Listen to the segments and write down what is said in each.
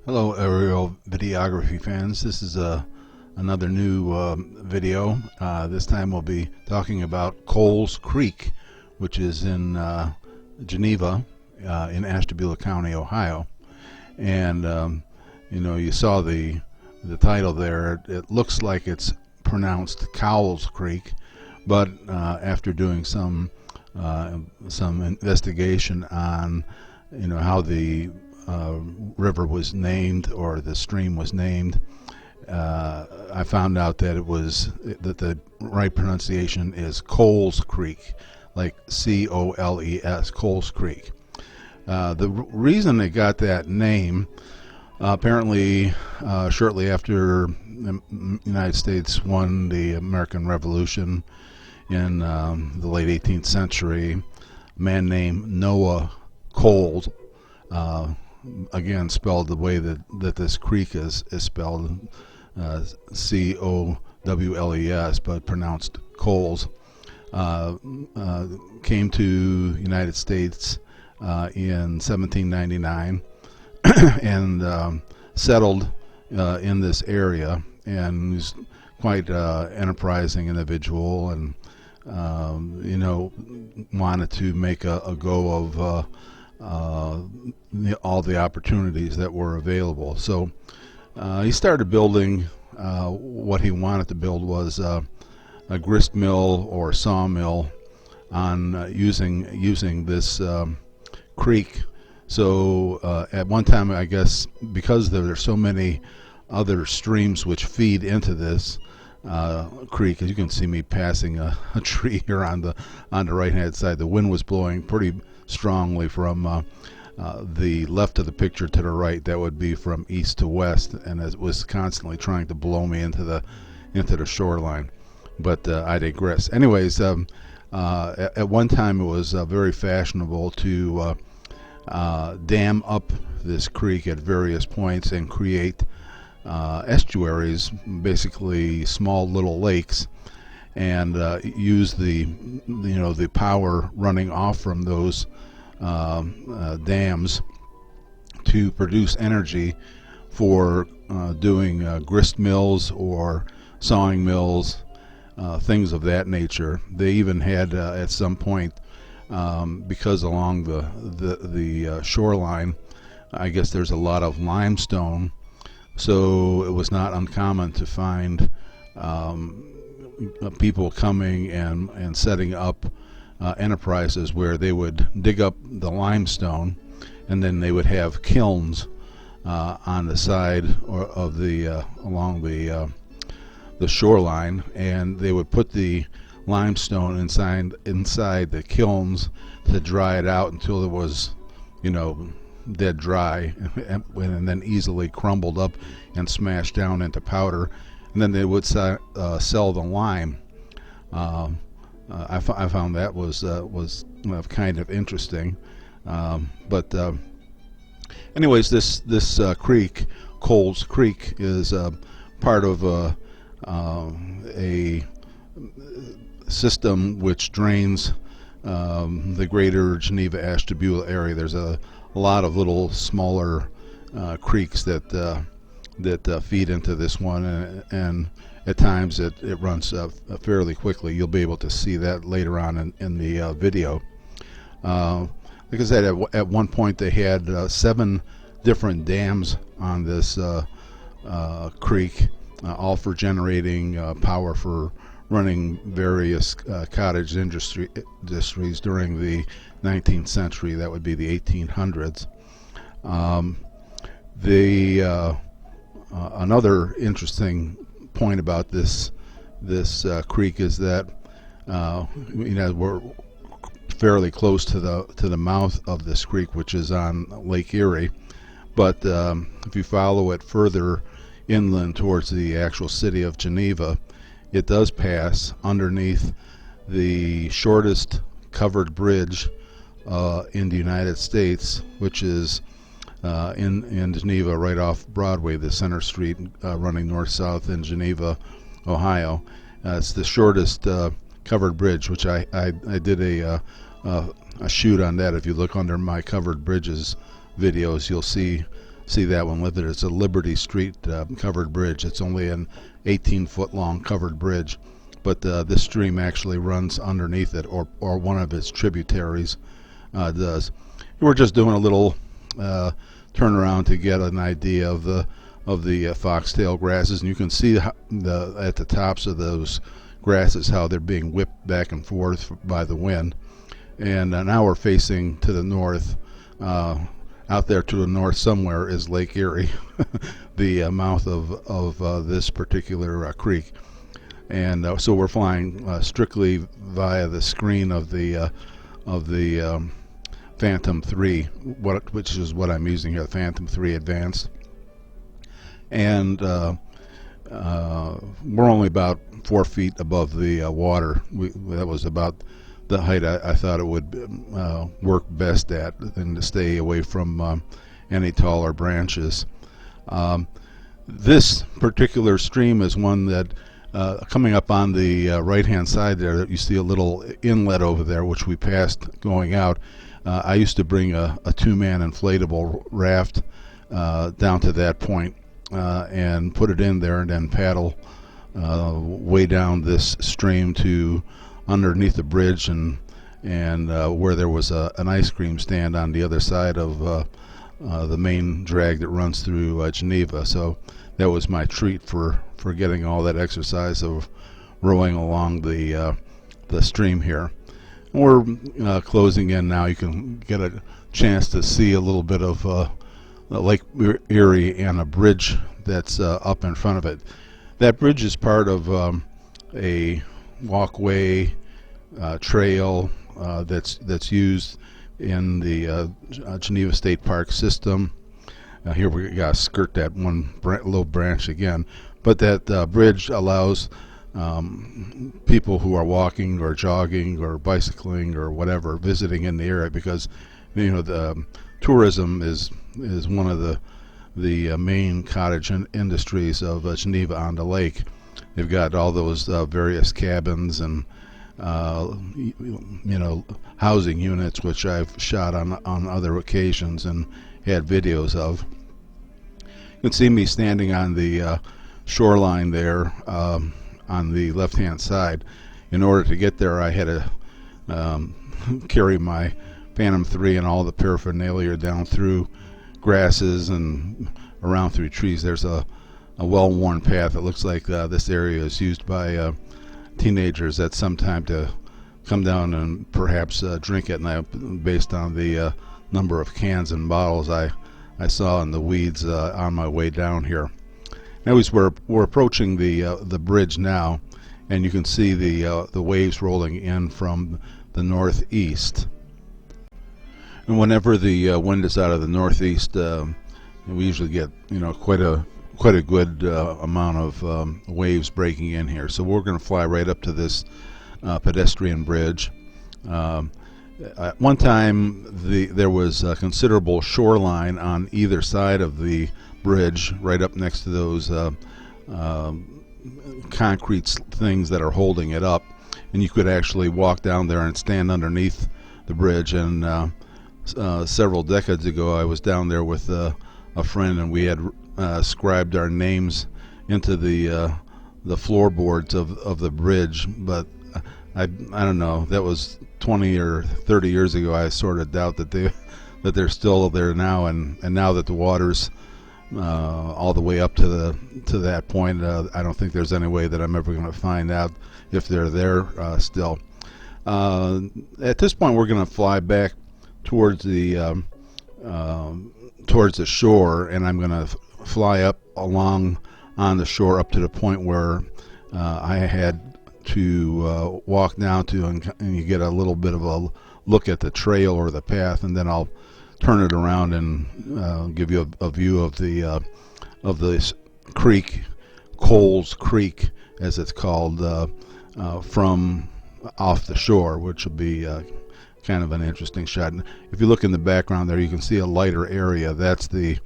Hello aerial videography fans. This is another new video. This time we'll be talking about Cowles Creek, which is in Geneva in Ashtabula County, Ohio. And you saw the title there. It looks like it's pronounced Cowles Creek, but after doing some investigation on how the river was named, or the stream was named, I found out that the right pronunciation is Cowles Creek, like C-O-L-E-S, Cowles Creek. The reason they got that name, apparently shortly after the United States won the American Revolution in the late 18th century, a man named Noah Cowles, again spelled the way that this creek is spelled, C-O-W-L-E-S, but pronounced Cowles, came to United States in 1799 and settled in this area, and was quite enterprising individual, and wanted to make a go of all the opportunities that were available. So he started building. What he wanted to build was a grist mill or sawmill on using this creek. So at one time, I guess, because there are so many other streams which feed into this creek, as you can see me passing a tree here on the right hand side. The wind was blowing pretty strongly from the left of the picture to the right. That would be from east to west, and it was constantly trying to blow me into the shoreline. But I digress. Anyways, at one time it was very fashionable to dam up this creek at various points and create estuaries, basically small little lakes, and use the power running off from those dams to produce energy for doing grist mills or sawing mills, things of that nature. They even had at some point, because along the shoreline, I guess there's a lot of limestone, so it was not uncommon to find people coming and setting up enterprises where they would dig up the limestone, and then they would have kilns on the side of along the shoreline, and they would put the limestone inside the kilns to dry it out until it was dead dry, and then easily crumbled up and smashed down into powder, and then they would sell the lime. I found that was kind of interesting, but anyways, this creek, Cowles Creek, is part of a system which drains the greater Geneva-Ashtabula area. There's a lot of little smaller creeks that feed into this one, and at times it runs fairly quickly. You'll be able to see that later on in the video. Like I said, at one point they had 7 different dams on this creek, all for generating power for running various cottage industries during the 19th century. That would be the 1800s. Another interesting point about this creek is that we're fairly close to the mouth of this creek, which is on Lake Erie, but if you follow it further inland towards the actual city of Geneva, it does pass underneath the shortest covered bridge in the United States, which is in Geneva, right off Broadway, the center street running north-south in Geneva, Ohio. It's the shortest covered bridge, which I did a shoot on that. If you look under my covered bridges videos, you'll see see that one lifted. It's a Liberty Street covered bridge. It's only an 18-foot long covered bridge, but this stream actually runs underneath it, or one of its tributaries does. We're just doing a little turnaround to get an idea of the foxtail grasses, and you can see at the tops of those grasses how they're being whipped back and forth by the wind. And now we're facing to the north. Out there to the north somewhere is Lake Erie, the mouth of this particular creek. And so we're flying strictly via the screen of the Phantom 3, which is what I'm using here, the Phantom 3 Advanced. And we're only about 4 feet above the water. That was about the height I thought it would work best at, and to stay away from any taller branches. This particular stream is one that coming up on the right-hand side there, you see a little inlet over there, which we passed going out. I used to bring a two-man inflatable raft down to that point and put it in there, and then paddle way down this stream to underneath the bridge, and where there was an ice cream stand on the other side of the main drag that runs through Geneva. So that was my treat for getting all that exercise of rowing along the stream here. And we're closing in now. You can get a chance to see a little bit of Lake Erie and a bridge that's up in front of it. That bridge is part of a walkway trail that's used in the Geneva State Park system. Here we got to skirt that one little branch again, but that bridge allows people who are walking or jogging or bicycling or whatever visiting in the area, because the tourism is one of the main cottage industries of Geneva-on-the-Lake. They've got all those various cabins and housing units, which I've shot on other occasions and had videos of. You can see me standing on the shoreline there on the left-hand side. In order to get there, I had to carry my Phantom 3 and all the paraphernalia down through grasses and around through trees. There's a well-worn path. It looks like this area is used by teenagers at some time to come down and perhaps drink at night, based on the number of cans and bottles I saw in the weeds on my way down here. Anyways, we're approaching the bridge now, and you can see the waves rolling in from the northeast. And whenever the wind is out of the northeast, we usually get quite a good amount of waves breaking in here. So we're going to fly right up to this pedestrian bridge. At one time, there was a considerable shoreline on either side of the bridge, right up next to those concrete things that are holding it up, and you could actually walk down there and stand underneath the bridge. And several decades ago, I was down there with a friend, and we had scribed our names into the floorboards of the bridge. But I don't know, that was 20 or 30 years ago. I sort of doubt that they're still there now, and now that the water's all the way up to that point, I don't think there's any way that I'm ever going to find out if they're there still. At this point, we're going to fly back towards the shore, and I'm going to fly up along on the shore up to the point where I had to walk down to, and you get a little bit of a look at the trail or the path, and then I'll turn it around and give you a view of this creek, Cowles Creek as it's called, from off the shore, which will be kind of an interesting shot. And if you look in the background there, you can see a lighter area. That's the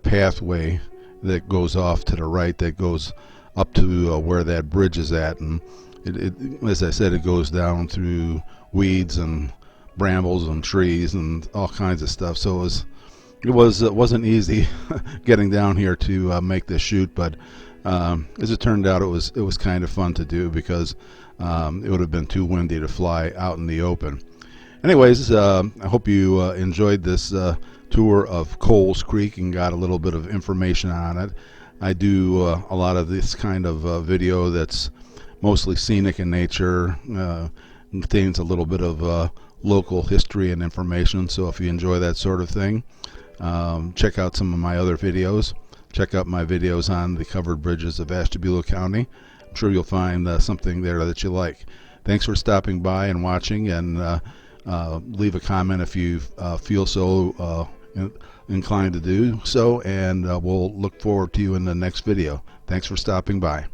pathway that goes off to the right, that goes up to where that bridge is at. And it, as I said, it goes down through weeds and brambles and trees and all kinds of stuff. So it was It wasn't easy getting down here to make this shoot, but as it turned out, it was kind of fun to do because it would have been too windy to fly out in the open. Anyways, I hope you enjoyed this tour of Cowles Creek and got a little bit of information on it. I do a lot of this kind of video that's mostly scenic in nature, contains a little bit of local history and information, so if you enjoy that sort of thing, check out some of my other videos. Check out my videos on the covered bridges of Ashtabula County. I'm sure you'll find something there that you like. Thanks for stopping by and watching, and leave a comment if you feel so inclined to do so, and we'll look forward to you in the next video. Thanks for stopping by.